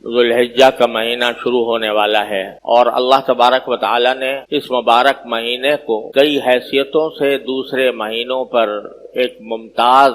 ذوالحجہ کا مہینہ شروع ہونے والا ہے اور اللہ تبارک و تعالی نے اس مبارک مہینے کو کئی حیثیتوں سے دوسرے مہینوں پر ایک ممتاز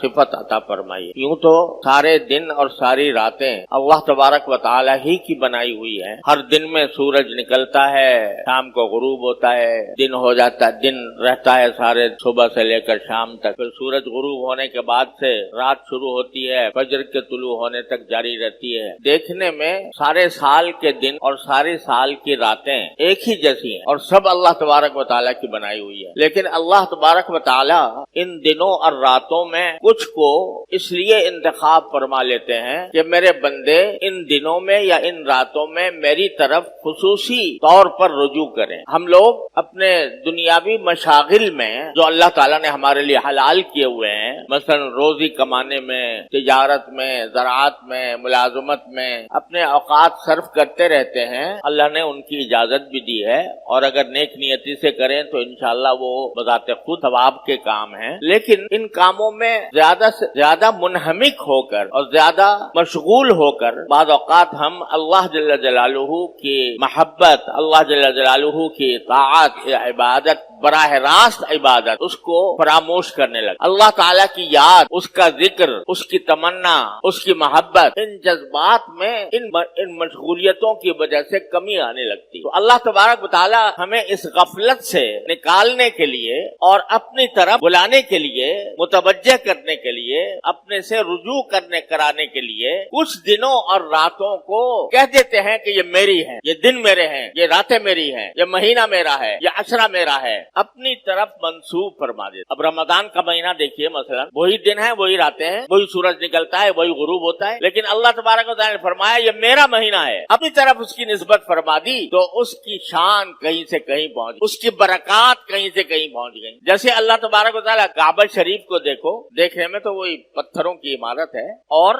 صفت عطا فرمائی۔ یوں تو سارے دن اور ساری راتیں اللہ تبارک و تعالی ہی کی بنائی ہوئی ہیں۔ ہر دن میں سورج نکلتا ہے، شام کو غروب ہوتا ہے، دن ہو جاتا ہے، دن رہتا ہے سارے صبح سے لے کر شام تک، پھر سورج غروب ہونے کے بعد سے رات شروع ہوتی ہے، فجر کے طلوع ہونے تک جاری رہتی ہے۔ دیکھنے میں سارے سال کے دن اور سارے سال کی راتیں ایک ہی جیسی ہیں اور سب اللہ تبارک و تعالی کی بنائی ہوئی ہے، لیکن اللہ تبارک و تعالی ان دنوں اور راتوں میں کچھ کو اس لیے انتخاب فرما لیتے ہیں کہ میرے بندے ان دنوں میں یا ان راتوں میں میری طرف خصوصی طور پر رجوع کریں۔ ہم لوگ اپنے دنیاوی مشاغل میں جو اللہ تعالیٰ نے ہمارے لیے حلال کیے ہوئے ہیں، مثلا روزی کمانے میں، تجارت میں، زراعت میں، ملازمت میں اپنے اوقات صرف کرتے رہتے ہیں۔ اللہ نے ان کی اجازت بھی دی ہے اور اگر نیک نیتی سے کریں تو انشاءاللہ وہ بذات خود ثواب کے کام ہیں، لیکن ان کاموں میں زیادہ سے زیادہ منہمک ہو کر اور زیادہ مشغول ہو کر بعض اوقات ہم اللہ جل جلالہ کی محبت، اللہ جل جلالہ کی طاعت، عبادت، براہ راست عبادت، اس کو فراموش کرنے لگے۔ اللہ تعالیٰ کی یاد، اس کا ذکر، اس کی تمنا، اس کی محبت، ان جذبات میں ان مشغولیتوں کی وجہ سے کمی آنے لگتی۔ تو اللہ تبارک و تعالیٰ ہمیں اس غفلت سے نکالنے کے لیے اور اپنی طرف بلانے کے لیے، متوجہ کرنے کے لیے، اپنے سے رجوع کرانے کے لیے کچھ دنوں اور راتوں کو کہہ دیتے ہیں کہ یہ میری ہیں، یہ دن میرے ہیں، یہ راتیں میری ہیں، یہ مہینہ میرا ہے، یہ عشرہ میرا ہے، اپنی طرف منسوب فرما دیتے۔ اب رمضان کا مہینہ دیکھیے، مثلا وہی دن ہے، وہی راتیں ہیں، وہی سورج نکلتا ہے، وہی غروب ہوتا ہے، لیکن اللہ تبارک و تعالیٰ نے فرمایا یہ میرا مہینہ ہے، اپنی طرف اس کی نسبت فرما دی تو اس کی شان کہیں سے کہیں پہنچ گئی، اس کی برکات کہیں سے کہیں پہنچ گئی۔ جیسے اللہ تبارک و تعالیٰ کعبہ شریف کو دیکھو، دیکھنے میں تو وہی پتھروں کی عمارت ہے اور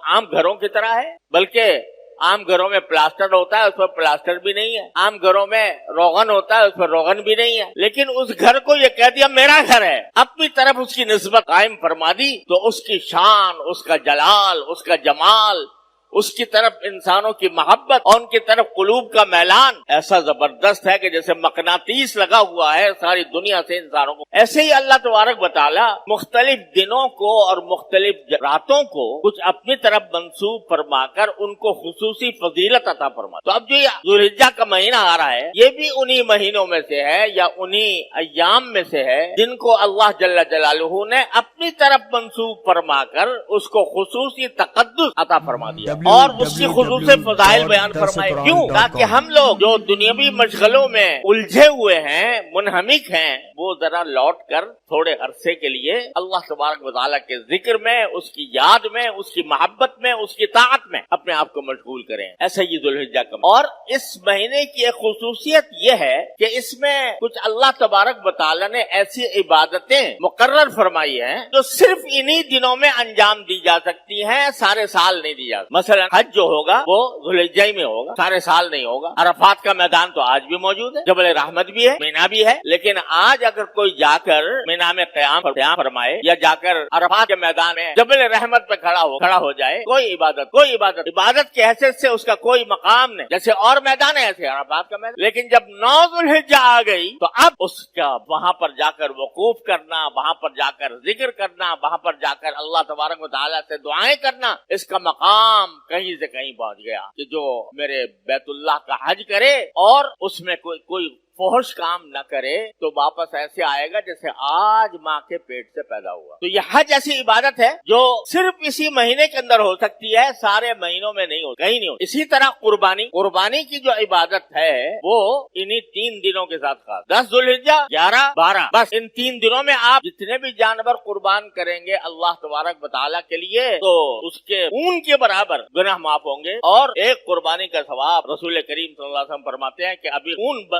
عام گھروں کی طرح ہے، بلکہ عام گھروں میں پلاسٹر ہوتا ہے، اس پر پلاسٹر بھی نہیں ہے، عام گھروں میں روغن ہوتا ہے، اس پر روغن بھی نہیں ہے، لیکن اس گھر کو یہ کہہ دیا میرا گھر ہے، اپنی طرف اس کی نسبت قائم فرما دی تو اس کی شان، اس کا جلال، اس کا جمال، اس کی طرف انسانوں کی محبت اور ان کی طرف قلوب کا میلان ایسا زبردست ہے کہ جیسے مقناطیس لگا ہوا ہے ساری دنیا سے انسانوں کو۔ ایسے ہی اللہ تبارک و تعالی مختلف دنوں کو اور مختلف راتوں کو کچھ اپنی طرف منسوب فرما کر ان کو خصوصی فضیلت عطا فرما۔ تو اب جو یہ ذوالحجہ کا مہینہ آ رہا ہے، یہ بھی انہی مہینوں میں سے ہے یا انہی ایام میں سے ہے جن کو اللہ جل جلالہ نے اپنی طرف منسوب فرما کر اس کو خصوصی تقدس عطا فرما دیا اور اس کی خصوصی فضائل بیان فرمائے۔ کیوں؟ تاکہ ہم لوگ جو دنیاوی مشغلوں میں الجھے ہوئے ہیں، منہمک ہیں، وہ ذرا لوٹ کر تھوڑے عرصے کے لیے اللہ تبارک و تعالیٰ کے ذکر میں، اس کی یاد میں، اس کی محبت میں، اس کی طاعت میں اپنے آپ کو مشغول کریں۔ ایسا ہی ذوالحجہ کا اور اس مہینے کی ایک خصوصیت یہ ہے کہ اس میں کچھ اللہ تبارک و تعالیٰ نے ایسی عبادتیں مقرر فرمائی ہیں جو صرف انہی دنوں میں انجام دی جا سکتی ہیں، سارے سال نہیں دی جا سکتی۔ مثلا حج جو ہوگا وہ ذوالحجہ میں ہوگا، سارے سال نہیں ہوگا۔ عرفات کا میدان تو آج بھی موجود ہے، جبل رحمت بھی ہے، مینا بھی ہے، لیکن آج اگر کوئی جا کر مینا میں قیام فرمائے یا جا کر عرفات کے میدان میں جبل رحمت پہ کھڑا ہو جائے، کوئی عبادت کی حیثیت سے اس کا کوئی مقام نہیں، جیسے اور میدان ہے ایسے عرفات کا میدان۔ لیکن جب 9 ذوالحجہ آ گئی تو اب اس کا وہاں پر جا کر وقوف کرنا، وہاں پر جا کر ذکر کرنا، وہاں پر جا کر اللہ تبارک و تعالیٰ سے دعائیں کرنا، اس کا مقام کہیں سے کہیں پہنچ گیا کہ جو میرے بیت اللہ کا حج کرے اور اس میں کوئی فحش کام نہ کرے تو واپس ایسے آئے گا جیسے آج ماں کے پیٹ سے پیدا ہوا۔ تو یہ حج ایسی عبادت ہے جو صرف اسی مہینے کے اندر ہو سکتی ہے، سارے مہینوں میں نہیں ہو، کہیں نہیں ہو۔ اسی طرح قربانی کی جو عبادت ہے وہ انہی 3 دنوں کے ساتھ خاص، 10 ذوالحجہ، 11، 12، بس ان 3 دنوں میں آپ جتنے بھی جانور قربان کریں گے اللہ تبارک و تعالیٰ کے لیے تو اس کے اون کے برابر گناہ معاف ہوں گے، اور ایک قربانی کا ثواب رسول کریم صلی اللہ علیہ وسلم فرماتے ہیں کہ ابھی اون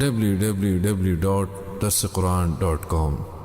www.darsequran.com